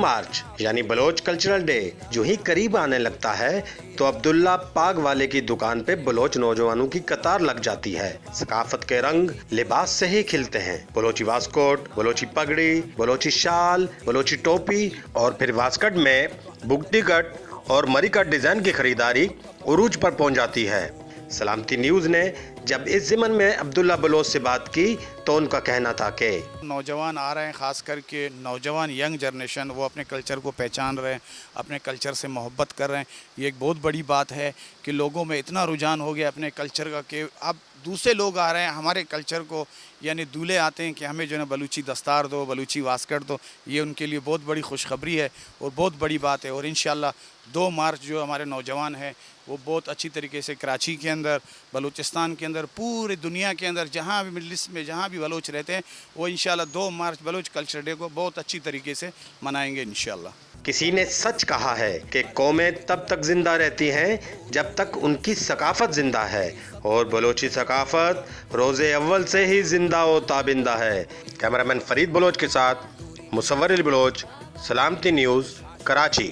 مارچ یعنی Baloch cultural day جو ہی قریب آنے لگتا ہے تو عبداللہ پاگ والے کی دکان پہ بلوچ نوجوانوں کی قطار لگ جاتی ہے. ثقافت کے رنگ لباس سے ہی کھلتے ہیں. بلوچی واسکوٹ، بلوچی پگڑی، بلوچی شال، بلوچی ٹوپی اور پھر واسکٹ میں بگٹی کٹ اور مری کٹ ڈیزائن کی خریداری عروج پر پہنچ جاتی ہے. سلامتی نیوز نے جب اس ضمن میں عبداللہ بلوچ سے بات کی تو ان کا کہنا تھا کہ نوجوان آ رہے ہیں، خاص کر کے نوجوان ینگ جنریشن، وہ اپنے کلچر کو پہچان رہے ہیں، اپنے کلچر سے محبت کر رہے ہیں. یہ ایک بہت بڑی بات ہے کہ لوگوں میں اتنا رجحان ہو گیا اپنے کلچر کا کہ اب دوسرے لوگ آ رہے ہیں ہمارے کلچر کو، یعنی دولہے آتے ہیں کہ ہمیں جو ہے نا بلوچی دستار دو، بلوچی واسکٹ دو. یہ ان کے لیے بہت بڑی خوشخبری ہے اور بہت بڑی بات ہے. اور انشاءاللہ 2 مارچ جو ہمارے نوجوان ہیں وہ بہت اچھی طریقے سے کراچی کے اندر، بلوچستان کے اندر، پوری دنیا کے اندر جہاں بھی مجلس میں جہاں بھی بلوچ رہتے ہیں وہ انشاءاللہ 2 مارچ بلوچ کلچر ڈے کو بہت اچھی طریقے سے منائیں گے انشاءاللہ. کسی نے سچ کہا ہے کہ قومیں تب تک زندہ رہتی ہیں جب تک ان کی ثقافت زندہ ہے، اور بلوچی ثقافت روز اول سے ہی زندہ و تابندہ ہے. کیمرامین فرید بلوچ کے ساتھ مصور بلوچ، سلامتی نیوز، کراچی.